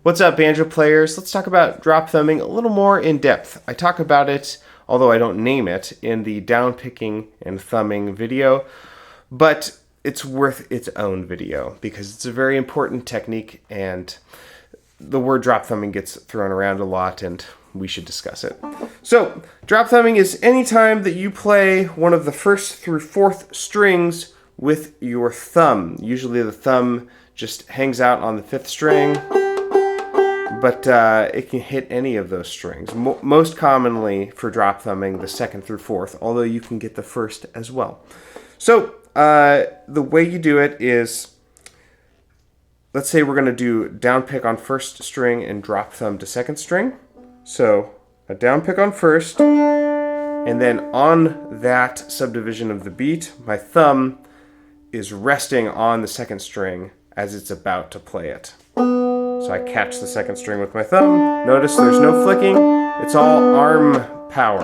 What's up, banjo players? Let's talk about drop thumbing a little more in depth. I talk about it, although I don't name it, in the down picking and thumbing video, but it's worth its own video because it's a very important technique and the word drop thumbing gets thrown around a lot and we should discuss it. So, drop thumbing is any time that you play one of the first through fourth strings with your thumb. Usually the thumb just hangs out on the fifth string, but it can hit any of those strings. Most commonly for drop thumbing, the second through fourth, although you can get the first as well. So the way you do it is, let's say we're going to do down pick on first string and drop thumb to second string. So a down pick on first, and then on that subdivision of the beat, my thumb is resting on the second string as it's about to play it. So I catch the second string with my thumb. Notice there's no flicking. It's all arm power.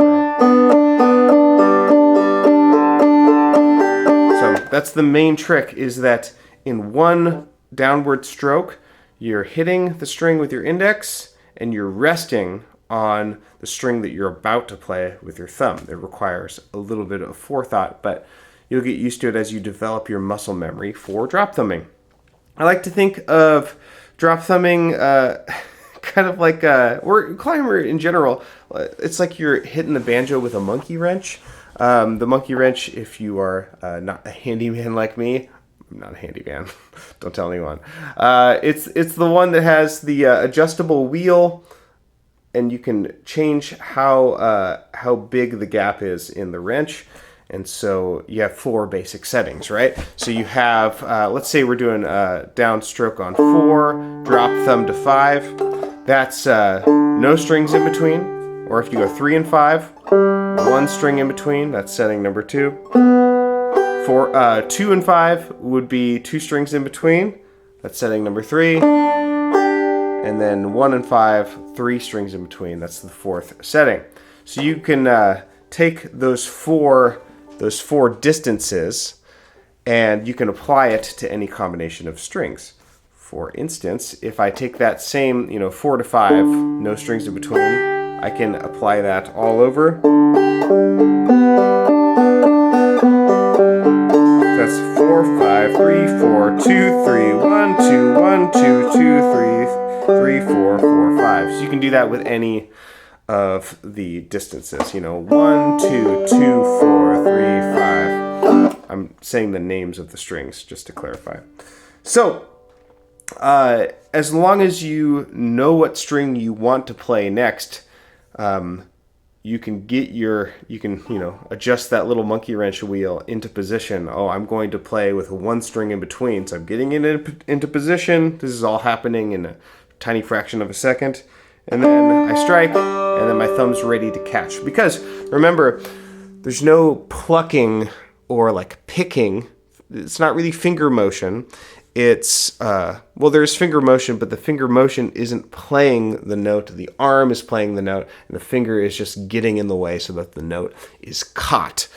So that's the main trick, is that in one downward stroke, you're hitting the string with your index and you're resting on the string that you're about to play with your thumb. It requires a little bit of forethought, but you'll get used to it as you develop your muscle memory for drop thumbing. I like to think of drop thumbing kind of like or climber in general. It's like you're hitting the banjo with a monkey wrench. The monkey wrench, if you are not a handyman like me, I'm not a handyman, don't tell anyone. It's the one that has the adjustable wheel, and you can change how big the gap is in the wrench. And so you have 4 basic settings, right? So you have, let's say we're doing a downstroke on 4, drop thumb to 5. That's no strings in between. Or if you go 3 and 5, 1 string in between. That's setting number 2. For 2 and 5 would be 2 strings in between. That's setting number 3. And then 1 and 5, 3 strings in between. That's the 4th setting. So you can take those four distances and you can apply it to any combination of strings. For instance, if I take that same, 4 to 5, no strings in between, I can apply that all over. That's 4, 5, 3, 4, 2, 3, 1, 2, 1, 2, 2, 3, 3, 4, 4, 5. So you can do that with any of the distances, 1, 2, 2, 4, 3, 5. I'm saying the names of the strings just to clarify. So, as long as you know what string you want to play next, you can adjust that little monkey wrench wheel into position. Oh, I'm going to play with 1 string in between, so I'm getting it into position. This is all happening in a tiny fraction of a second. And then I strike, and then my thumb's ready to catch. Because, remember, there's no plucking or like picking. It's not really finger motion. It's, there's finger motion, but the finger motion isn't playing the note. The arm is playing the note, and the finger is just getting in the way so that the note is caught.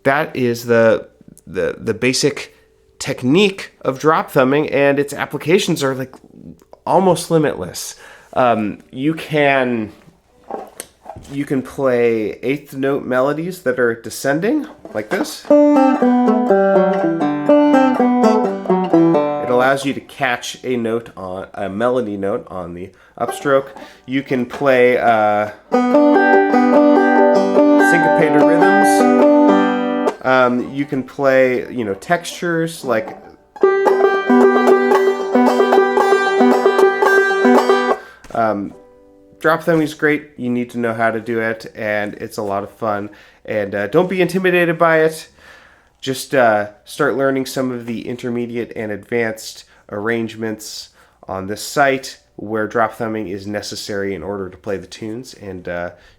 That is the basic technique of drop thumbing, and its applications are like almost limitless. You can play 8th note melodies that are descending, like this. It allows you to catch a melody note on the upstroke. You can play syncopated rhythms. You can play, textures like. Drop thumbing is great. You need to know how to do it, and it's a lot of fun. And don't be intimidated by it. Just start learning some of the intermediate and advanced arrangements on this site where drop thumbing is necessary in order to play the tunes, and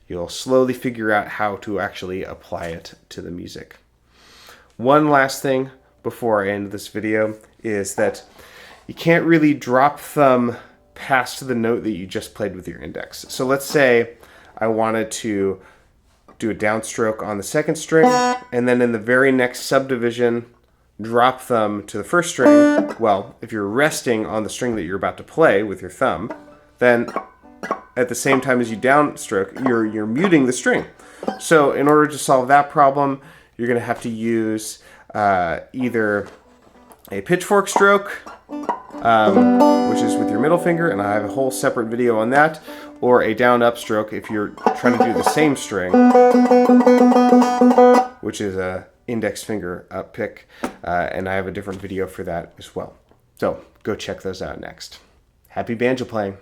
you'll slowly figure out how to actually apply it to the music. One last thing before I end this video is that you can't really drop thumb past the note that you just played with your index. So let's say I wanted to do a downstroke on the second string, and then in the very next subdivision drop thumb to the first string, well, if you're resting on the string that you're about to play with your thumb, then at the same time as you downstroke, you're muting the string. So in order to solve that problem, you're going to have to use either a pitchfork stroke, which is with your middle finger, and I have a whole separate video on that, or a down-up stroke if you're trying to do the same string, which is a index finger up pick, and I have a different video for that as well. So go check those out next. Happy banjo playing!